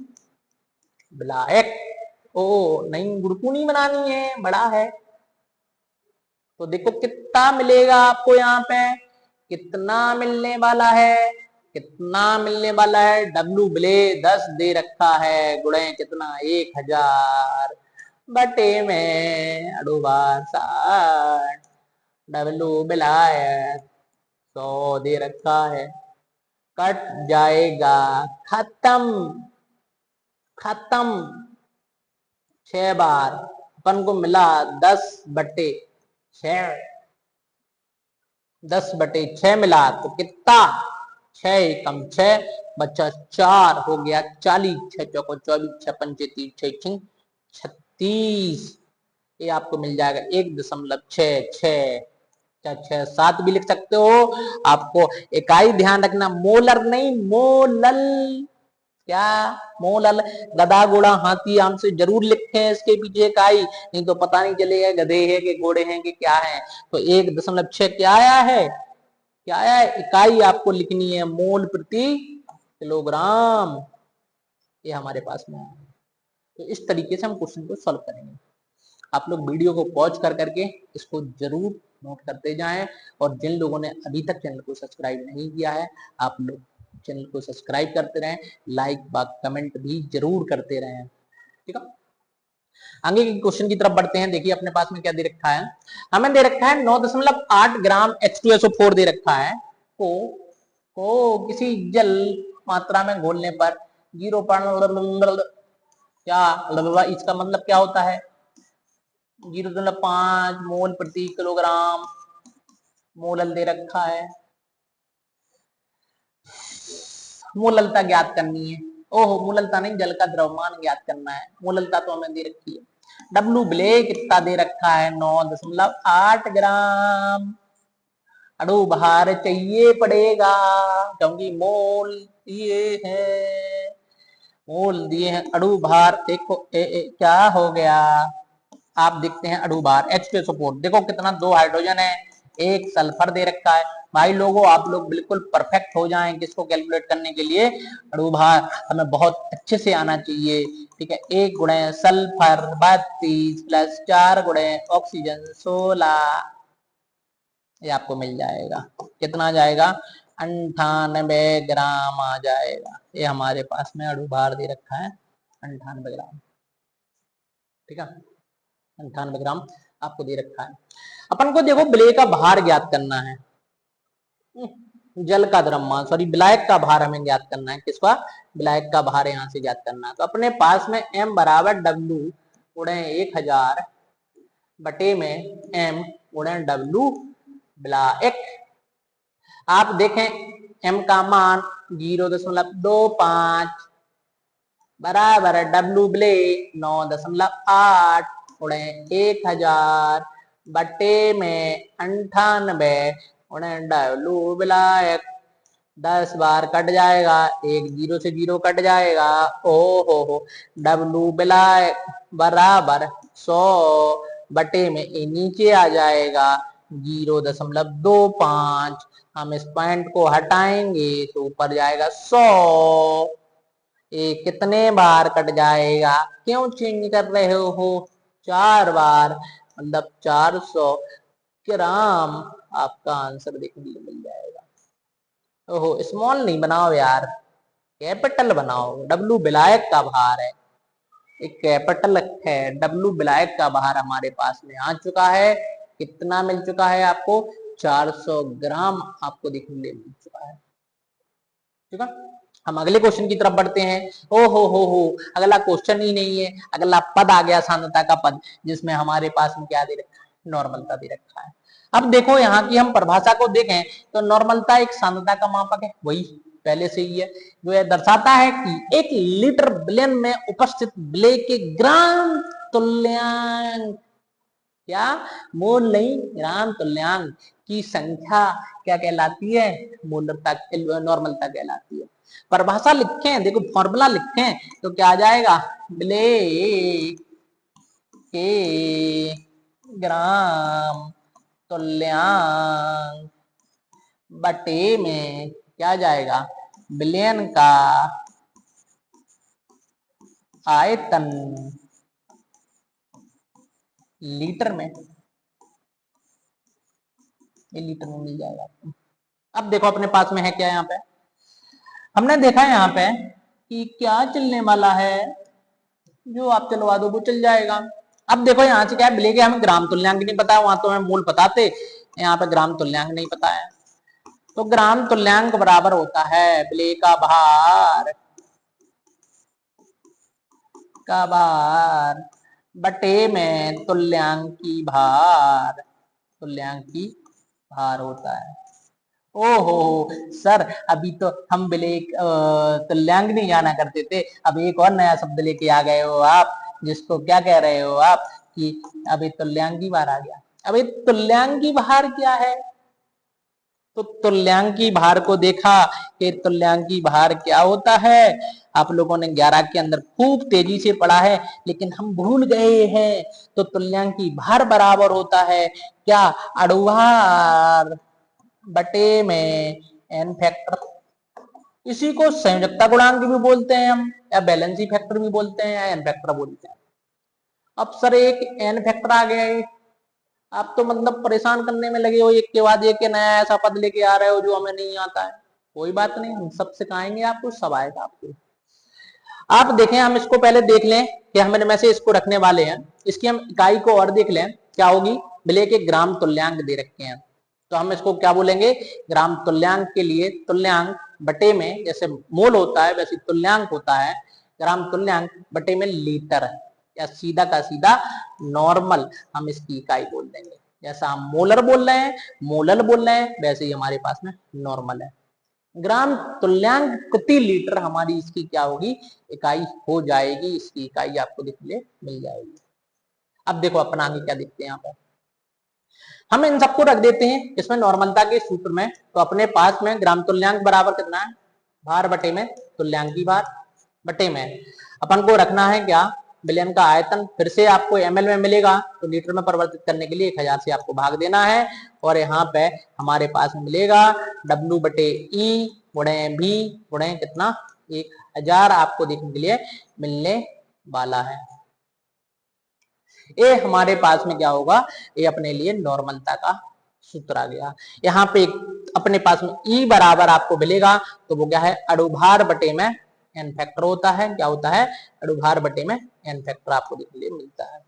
[SPEAKER 1] ब्लैक। ओ नहीं गुड़कू नहीं बनानी है, बड़ा है। तो देखो कितना मिलेगा आपको यहाँ पे, कितना मिलने वाला है, कितना मिलने वाला है। डब्लू ब्ले 10 दे रखा है, गुणे कितना 1000 बटे में अणु भार 60, डब्लू बिलायत 100 दे रखा है। कट जाएगा, खत्म खत्म 6 बार अपन को मिला 10/6, 10/6 मिला तो कितना 6 कम 6 बच्चा 4 हो गया 40, 6 चौको 24, 6 पंचे 30, 6 36। ये आपको मिल जाएगा 1.66, 7 भी लिख सकते हो। आपको इकाई ध्यान रखना, मोलर नहीं मोलल। क्या मोलल, गधा घोड़ा हाथी आम से जरूर लिखते हैं इसके पीछे इकाई, नहीं तो पता नहीं चलेगा गधे है कि घोड़े हैं कि क्या है। तो 1.6 क्या आया है, क्या आया है, इकाई आपको लिखनी है मोल प्रति किलोग्राम। ये हमारे पास में है। तो इस तरीके से हम क्वेश्चन को सॉल्व करेंगे। आप लोग वीडियो को पॉज कर करके इसको जरूर नोट करते जाएं, और जिन लोगों ने अभी तक चैनल को सब्सक्राइब नहीं किया है आप लोग चैनल को सब्सक्राइब करते रहें, लाइक व कमेंट भी जरूर करते रहें। ठीक है, आगे के क्वेश्चन की तरफ बढ़ते हैं। देखिए अपने पास में क्या दे रखा है, हमें दे रखा है 9.8 ग्राम H2SO4 दे रखा है को किसी जल मात्रा में घोलने पर 0 क्या इसका मतलब क्या होता है 0.5 मोल प्रति किलोग्राम मोलल दे रखा है। मोललता ज्ञात करनी है। ओहो, मोललता नहीं, जल का द्रव्यमान ज्ञात करना है। मोललता तो हमें दे रखी है। डब्लू ब्ले कितना दे रखा है 9.8 ग्राम। अणु भार चाहिए पड़ेगा क्योंकि मोल दिए हैं, मोल दिए हैं। अणु भार देखो क्या हो गया, आप देखते हैं अणु भार H2SO4 देखो कितना, 2 हाइड्रोजन है, 1 सल्फर दे रखा है। भाई लोगों आप लोग बिल्कुल परफेक्ट हो जाएं किसको कैलकुलेट करने के लिए, अणु भार हमें बहुत अच्छे से आना चाहिए। ठीक है, 1 गुणे सल्फर 32 प्लस 4 गुणे ऑक्सीजन 16, ये आपको मिल जाएगा। कितना आ जाएगा 98 ग्राम आ जाएगा। ये हमारे पास में अणु भार दे रखा है 98 ग्राम। ठीक है, 98 ग्राम आपको दे रखा है। अपन को देखो विलेय का भार ज्ञात करना है, जल का द्रव्यमान सॉरी विलायक का भार हमें ज्ञात करना है। किसका, विलायक का भार यहाँ से ज्ञात करना है। तो अपने पास में m बराबर W गुणे 1000 बटे में m गुणे W विलायक। आप देखें m का मान 0.25 बराबर W विलेय 9.8 गुणे 1000 बटे में 98 गुणे W विलायक। 10 बार कट जाएगा, 1 0 से 0 कट जाएगा। ओ हो W विलायक बराबर 100 बटे में ये नीचे आ जाएगा 0.25। हम इस पॉइंट को हटाएंगे तो ऊपर जाएगा 100। ये कितने बार कट जाएगा, क्यों चेंज कर रहे हो, 4 बार, मतलब 400 ग्राम आपका आंसर देखने को मिल जाएगा। ओहो, स्मॉल नहीं बनाओ यार, कैपिटल बनाओ। डब्लू विलायक का भार है, एक कैपिटल है। डब्लू विलायक का भार हमारे पास में आ चुका है। कितना मिल चुका है आपको, 400 ग्राम आपको देखने मिल चुका है। ठीक है, हम अगले क्वेश्चन की तरफ बढ़ते हैं। ओ हो अगला क्वेश्चन ही नहीं है, अगला पद आ गया सांद्रता का पद, जिसमें हमारे पास में क्या दे रखा है, नॉर्मलता दे रखा है। अब देखो यहाँ की हम परिभाषा को देखें तो नॉर्मलता एक सांद्रता का मापक है, वही पहले से ही है, जो यह दर्शाता है कि 1 लीटर विलयन में उपस्थित विलेय के ग्राम तुल्यांक, क्या मोल नहीं, ग्राम तुल्यांक की संख्या क्या कहलाती है, मोलरता नॉर्मलता कहलाती है। परिभाषा लिखें, देखो फॉर्मूला लिखें तो क्या आ जाएगा, विलेय के ग्राम तुल्यांक बटे में क्या जाएगा, विलयन का आयतन लीटर में, ये लीटर में मिल जाएगा। अब देखो अपने पास में है क्या, यहाँ पे हमने देखा है यहाँ पे कि क्या चलने वाला है, जो आप चलवा दो वो चल जाएगा। अब देखो यहाँ से क्या है, विलेय के हमें ग्राम तुल्यांक नहीं पता है, वहां तो हमें मूल पताते, यहाँ पे ग्राम तुल्यांक नहीं पता है। तो ग्राम तुल्यांक बराबर होता है विलेय का भार बटे में तुल्यांकी भार, तुल्यांकी भार होता है। ओहो सर, अभी तो हम विलेय तुल्यांक नहीं जाना करते थे, अब एक और नया शब्द लेके आ गए हो आप, जिसको क्या कह रहे हो आप कि अभी तुल्यांकी भार आ गया। अभी तुल्यांकी भार क्या है, तो तुल्यांकी भार को देखा कि तुल्यांकी भार क्या होता है, आप लोगों ने 11 के अंदर खूब तेजी से पढ़ा है, लेकिन हम भूल गए हैं। तो तुल्यांकी भार बराबर होता है क्या, अणु भार बटे में एन फैक्टर, इसी को संयोजकता गुणांक भी बोलते हैं हम, या बैलेंसी फैक्टर भी बोलते हैं, या एन फैक्टर बोलते हैं। अब सर एक एन फैक्टर आ गया है, आप तो मतलब परेशान करने में लगे हो, एक के बाद एक नया ऐसा पद लेके आ रहे हो जो हमें नहीं आता है। कोई बात नहीं, हम सब सिखाएंगे आपको, सब आएगा आपको। आप देखें, हम इसको पहले देख लें कि हम इनमें से इसको रखने वाले हैं। इसकी हम इकाई को और देख लें क्या होगी। मिले के ग्राम तुल्यांक दे रखे हैं, तो हम इसको क्या बोलेंगे, ग्राम तुल्यांक के लिए तुल्यांक बटे में, जैसे मोल होता है वैसे तुल्यांक होता है, ग्राम तुल्यांक बटे में लीटर, या सीधा का सीधा नॉर्मल हम इसकी इकाई बोल देंगे। जैसा हम मोलर बोल रहे हैं, मोलल बोल रहे हैं, वैसे ही हमारे पास में नॉर्मल है। ग्राम तुल्यांक प्रति लीटर हमारी इसकी क्या होगी, इकाई हो जाएगी। इसकी इकाई आपको देखने मिल जाएगी। अब देखो अपना आगे क्या देखते हैं यहाँ पर, हम इन सबको रख देते हैं इसमें नॉर्मलता के सूत्र में। तो अपने पास में ग्राम तुल्यांक बराबर कितना है, भार बटे में तुल्यांक की भार बटे में अपन को रखना है क्या, विलयन का आयतन। फिर से आपको ml में मिलेगा, तो लीटर में परिवर्तित करने के लिए 1000 से आपको भाग देना है। और यहाँ पे हमारे पास में मिलेगा W बटे E गुणे V गुणे कितना 1000 आपको देखने के लिए मिलने वाला है। ये हमारे पास में क्या होगा, ये अपने लिए नॉर्मलता का सूत्र आ गया। यहाँ पे अपने पास में E बराबर आपको मिलेगा, तो वो क्या है, अणुभार बटे में एन फैक्टर होता है। क्या होता है, अणुभार बटे में एन फैक्टर आपको देखने के लिए मिलता है।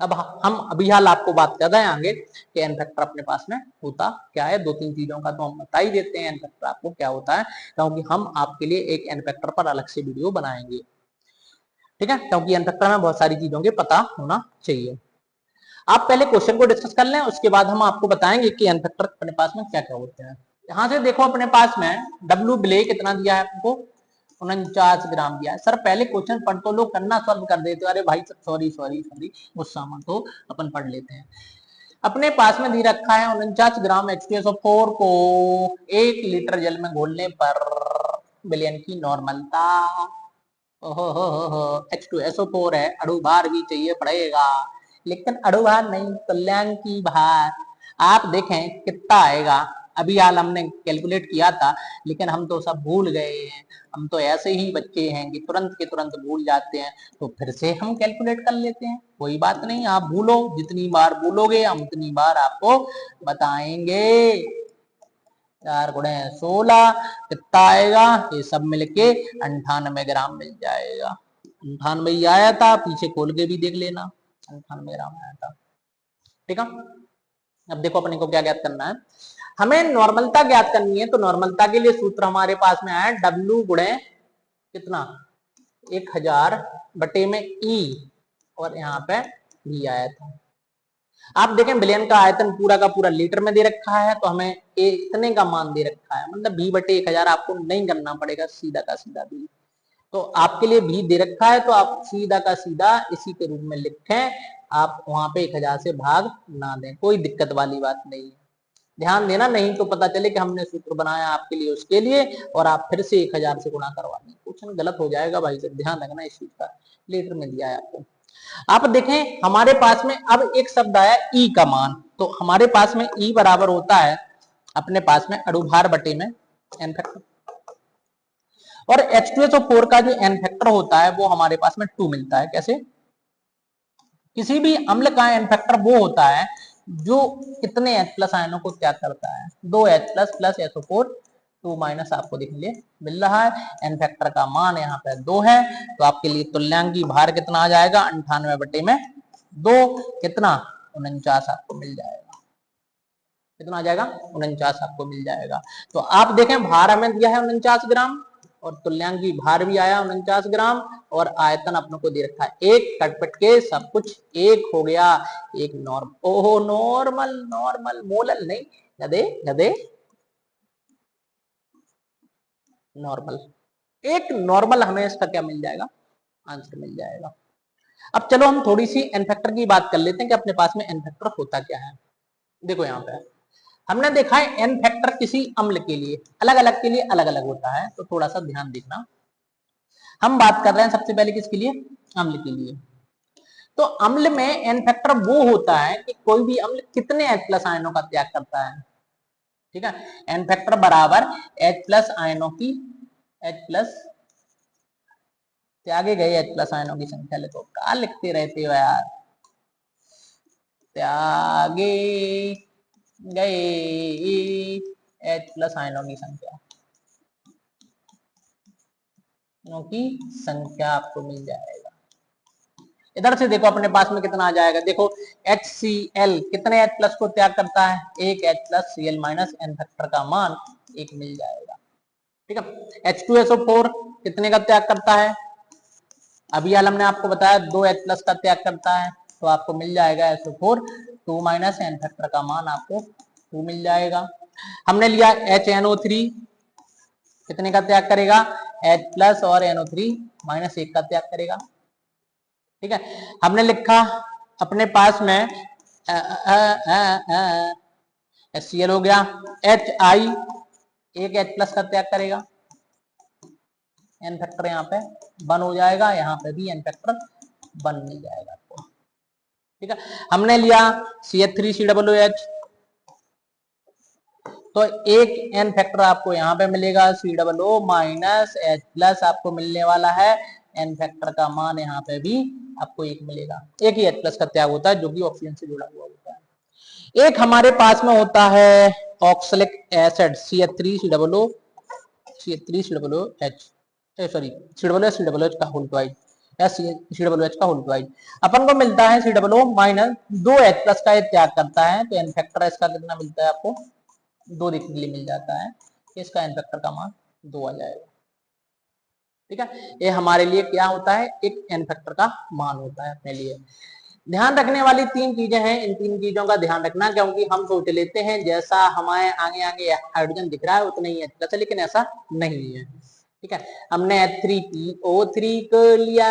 [SPEAKER 1] अब हम अभी हाल आपको बात कर रहे हैं आगे कि एन फैक्टर अपने पास में होता क्या है। दो तीन चीजों का तो हम बता ही देते हैं एन फैक्टर आपको क्या होता है, क्योंकि हम आपके लिए एक एन फैक्टर पर अलग से वीडियो बनाएंगे, ठीक है, क्योंकि एन फैक्टर में बहुत सारी चीजों के पता होना चाहिए। आप पहले क्वेश्चन को डिस्कस कर लें, उसके बाद हम आपको बताएंगे कि एन फैक्टर अपने पास में क्या क्या होते हैं। यहां से देखो अपने पास में डब्ल्यू बिले कितना दिया है आपको, 49 ग्राम दिया है। सर पहले क्वेश्चन पढ़ तो लो, करना सॉल्व कर देते। अरे भाई सॉरी सॉरी सॉरी, गुस्सा मत हो, अपन पढ़ लेते हैं। अपने पास में दी रखा है 49 ग्राम H2SO4 को 1 लीटर जल में घोलने पर विलयन की नॉर्मलता। ओहो H2SO4 है, अणुभार भी चाहिए पड़ेगा, लेकिन अणुभार नहीं, तुल्यांक की भार। आप देखें कितना आएगा। अभी हाल हमने कैलकुलेट किया था, लेकिन हम तो सब भूल गए हैं। हम तो ऐसे ही बच्चे हैं कि तुरंत के तुरंत भूल जाते हैं, तो फिर से हम कैलकुलेट कर लेते हैं। कोई बात नहीं, आप भूलो, जितनी बार भूलोगे हम उतनी बार आपको बताएंगे। 4 गुणे 16 कितना आएगा, ये सब मिलके 98 ग्राम मिल जाएगा। 98 ही आया था, पीछे खोल के भी देख लेना, 98 ग्राम आया था। ठीक है, अब देखो अपने को क्या ज्ञात करना है, हमें नॉर्मलता ज्ञात करनी है। तो नॉर्मलता के लिए सूत्र हमारे पास में आया W गुणे कितना 1000 बटे में E, और यहाँ पे V आया था। आप देखें विलयन का आयतन पूरा का पूरा लीटर में दे रखा है, तो हमें इतने का मान दे रखा है, मतलब V बटे 1000 आपको नहीं करना पड़ेगा, सीधा का सीधा V। तो आपके लिए V दे रखा है, तो आप सीधा का सीधा इसी के रूप में लिखें। आप वहां पे 1000 से भाग ना दें, कोई दिक्कत वाली बात नहीं है। ध्यान देना, नहीं तो पता चले कि हमने सूत्र बनाया आपके लिए उसके लिए और आप फिर से 1000 से गुणा करवा दें, कुछ गलत हो जाएगा भाई साहब, ध्यान रखना इस चीज का। लीटर में दिया है आपको। आप देखें हमारे पास में अब एक शब्द आया ई का मान, तो हमारे पास में ई बराबर होता है अपने पास में अणुभार बटे में एन फैक्टर, और H2SO4 का जो एन फैक्टर होता है वो हमारे पास में 2 मिलता है। कैसे, किसी भी अम्ल का एन फैक्टर वो होता है जो कितने H प्लस आयनों को त्याग करता है, 2H plus plus SO4 2 minus आपको देखने मिल रहा है। एन फैक्टर का मान यहाँ पे 2 है, तो आपके लिए तुल्यांकी भार कितना आ जाएगा 98 बटे में 2 कितना 49 आपको मिल जाएगा। कितना आ जाएगा 49 आपको मिल जाएगा। तो आप देखें भार हमें दिया है 49 ग्राम, और तुल्यांकी भार भी आया 49 ग्राम, और आयतन अपने को दे रखा है एक, कटपट के सब कुछ एक हो गया। एक नॉर्मल, ओहो नॉर्मल नॉर्मल, मोलल नहीं, गधे गधे, नॉर्मल। एक नॉर्मल हमें इसका क्या मिल जाएगा, आंसर मिल जाएगा। अब चलो हम थोड़ी सी एन फैक्टर की बात कर लेते हैं कि अपने पास में एन फैक्टर होता क्या है। देखो यहाँ पे हमने देखा है एन फैक्टर किसी अम्ल के लिए अलग अलग के लिए अलग अलग होता है, तो थोड़ा सा ध्यान देखना। हम बात कर रहे हैं सबसे पहले किसके लिए, अम्ल के लिए। तो अम्ल में एन फैक्टर वो होता है कि कोई भी अम्ल कितने H प्लस आयनों का त्याग करता है। ठीक है, एन फैक्टर बराबर H प्लस आयनों की, H प्लस त्यागे गए H प्लस आयनों की संख्या लिखो। क्या लिखते रहते हो यार, त्यागे गए H प्लस आयनों की संख्या आपको मिल जाएगा। इधर से देखो अपने पास में कितना आ जाएगा, देखो HCl कितने H प्लस को त्याग करता है, एक H plus Cl minus n factor का मान एक मिल जाएगा। ठीक है, H2SO4 कितने का त्याग करता है, अभी हाल हमने आपको बताया 2 H प्लस का त्याग करता है, तो आपको मिल जाएगा SO4 2 माइनस n फैक्टर का मान आपको 2 मिल जाएगा। हमने लिया HNO3 कितने का त्याग करेगा, H प्लस और NO3 माइनस 1 का त्याग करेगा। ठीक है, हमने लिखा अपने पास में HCl हो गया, HI एक H प्लस का त्याग करेगा, n फैक्टर यहाँ पे 1 हो जाएगा, यहाँ पे भी n फैक्टर 1 मिल जाएगा आपको। ठीक है, हमने लिया CH3COOH, तो एक n फैक्टर आपको यहाँ पे मिलेगा, COO माइनस H प्लस आपको मिलने वाला है, n फैक्टर का मान यहाँ पे भी आपको एक मिलेगा। एक ही H प्लस का त्याग होता है जो कि ऑक्सीजन से जुड़ा हुआ होता है। एक हमारे पास में होता है oxalic acid CH3COO CH3COOH sorry COOH का होल ट्वाइस या COOH का होल ट्वाइस अपन को मिलता है COO माइनस 2 H प्लस का त्याग करता है, तो n फैक्टर इसका कितना मिलता है आपको 2 देखने के लिए मिल जाता है, इसका n फैक्टर का मान 2 आ जाएगा। ठीक है, ये हमारे लिए क्या होता है, एक n फैक्टर का मान होता है अपने लिए। ध्यान रखने वाली 3 चीजें हैं, इन 3 चीजों का ध्यान रखना, क्योंकि हम सोच लेते हैं जैसा हमारे आगे आगे हाइड्रोजन दिख रहा है उतना ही H प्लस है, लेकिन ऐसा नहीं है। ठीक है, हमने H3PO3 को लिया,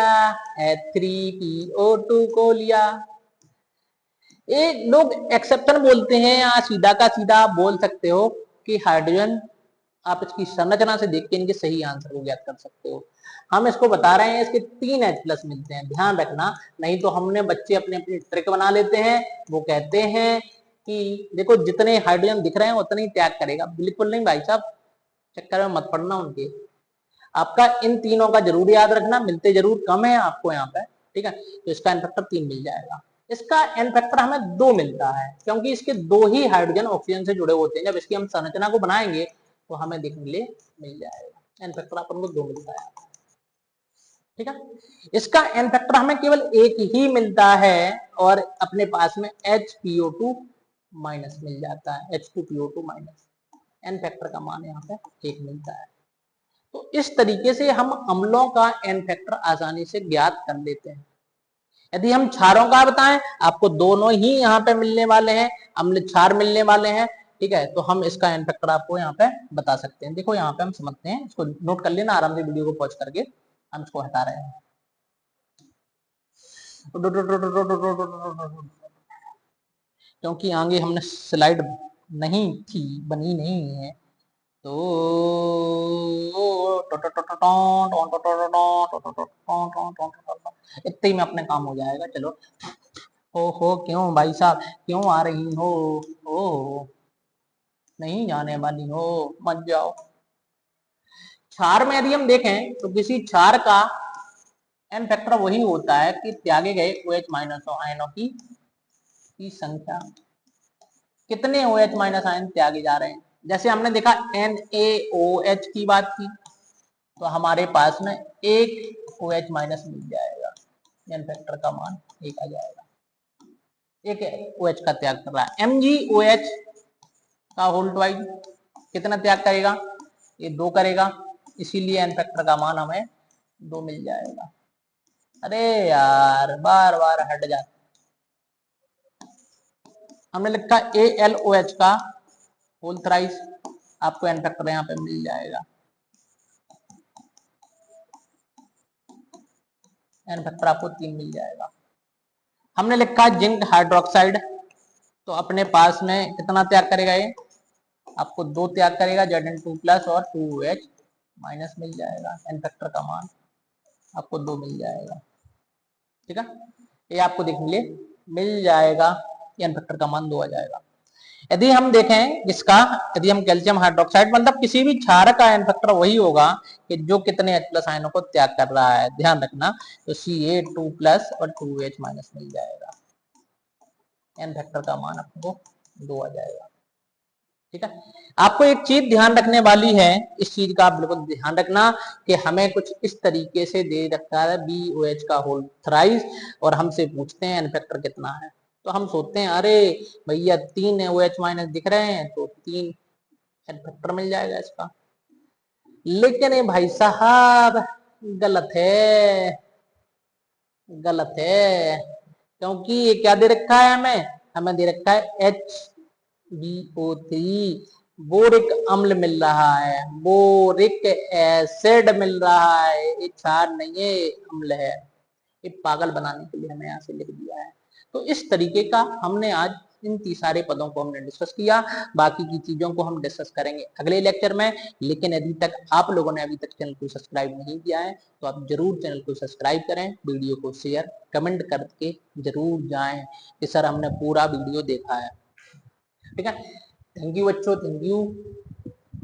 [SPEAKER 1] H3PO2 को लिया, ये लोग एक्सेप्शन बोलते हैं, या सीधा का सीधा बोल सकते हो कि हाइड्रोजन आप इसकी संरचना से देख के इनके सही आंसर को ज्ञात कर सकते हो। हम इसको बता रहे हैं इसके 3 H प्लस मिलते हैं, ध्यान रखना, नहीं तो हमने बच्चे अपने अपनी ट्रिक बना लेते हैं, वो कहते हैं कि देखो जितने हाइड्रोजन दिख रहे हैं उतने ही त्याग करेगा। बिल्कुल नहीं भाई साहब, चक्कर में मत पड़ना उनके, आपका इन तीनों का जरूर याद रखना, मिलते जरूर कम है आपको यहाँ पे। ठीक है, तो इसका एन फैक्टर 3 मिल जाएगा, इसका एन फैक्टर हमें 2 मिलता है, क्योंकि इसके 2 ही हाइड्रोजन ऑक्सीजन से जुड़े होते हैं। जब इसकी हम संरचना को बनाएंगे तो हमें देखने के लिए मिल जाएगा, एन फैक्टर अपन को 2 मिलता है। ठीक है, इसका एन फैक्टर हमें केवल एक ही मिलता है, और अपने पास में HPO2 माइनस मिल जाता है, H2PO2 माइनस, एन फैक्टर का मान यहाँ पे 1 मिलता है। तो इस तरीके से हम अम्लों का एन फैक्टर आसानी से ज्ञात कर लेते हैं। यदि हम क्षारों का बताएं, आपको दोनों ही यहाँ पे मिलने वाले हैं, अम्ल क्षार मिलने वाले हैं। ठीक है, तो हम इसका एन फैक्टर आपको यहाँ पे बता सकते हैं। देखो यहाँ पे हम समझते हैं, इसको नोट कर लेना आराम से, वीडियो को पॉज करके हम इसको हटा रहे हैं। क्योंकि आगे हमने स्लाइड नहीं थी, बनी नहीं है, तो इतने में अपने काम हो जाएगा। चलो, हो क्यों भाई साहब, क्यों आ रही हो, ओ नहीं जाने वाली हो, मत जाओ। क्षार में यदि हम देखें तो किसी क्षार का एन फैक्टर वही होता है कि त्यागे गए OH माइनस आयनों की संख्या, कितने OH माइनस आयन त्यागे जा रहे हैं। जैसे हमने देखा NaOH की बात की, तो हमारे पास में एक OH माइनस मिल जाएगा, एन फैक्टर का मान 1 आ जाएगा, एक OH का त्याग कर रहा है। MgOH का होल ट्वाइस कितना त्याग करेगा, ये 2 करेगा, इसीलिए एन फैक्टर का मान हमें 2 मिल जाएगा। अरे यार बार बार हट जाता, हमने लिखा AlOH का होल थ्राइस, आपको एन फैक्टर यहाँ पे मिल जाएगा, एन फैक्टर आपको 3 मिल जाएगा। हमने लिखा जिंक हाइड्रोक्साइड, तो अपने पास में कितना त्याग करेगा, ये आपको 2 त्याग करेगा, Zn2 प्लस और 2OH माइनस मिल जाएगा, एन फैक्टर का मान आपको 2 मिल जाएगा। ठीक है, ये आपको देखने लिए मिल जाएगा, एन फैक्टर का मान 2 आ जाएगा। यदि हम देखें इसका, यदि हम कैल्शियम हाइड्रोक्साइड, मतलब किसी भी क्षार का एन फैक्टर वही होगा कि जो कितने H प्लस आयनों को त्याग कर रहा है, ध्यान रखना, तो Ca2 प्लस और 2H माइनस मिल जाएगा, एन फैक्टर का मान आपको 2 आ जाएगा। ठीक है। आपको एक चीज ध्यान रखने वाली है, इस चीज का आप बिल्कुल ध्यान रखना कि हमें कुछ इस तरीके से दे रखा है BOH का होल थ्राइस, और हमसे पूछते हैं एन फैक्टर कितना है, तो हम सोचते हैं अरे भैया 3 OH माइनस दिख रहे हैं तो 3 एन फैक्टर मिल जाएगा इसका। लेकिन ये भाई साहब गलत है, गलत है, क्योंकि ये क्या दे रखा है हमें, हमें दे रखा है HbO3, बोरिक अम्ल मिल रहा है, बोरिक एसिड मिल रहा है, ये क्षार नहीं है, अम्ल है। ये पागल बनाने के लिए हमें यहाँ से लिख दिया है। तो इस तरीके का हमने आज इन सारे पदों को हमने डिस्कस किया, बाकी की चीजों को हम डिस्कस करेंगे अगले लेक्चर में। लेकिन यदि तक आप लोगों ने अभी तक चैनल को सब्सक्राइब नहीं किया है तो आप जरूर चैनल को सब्सक्राइब करें, वीडियो को शेयर कमेंट करके जरूर जाएं कि सर हमने पूरा वीडियो देखा है। ठीक है, थैंक यू बच्चों, थैंक यू।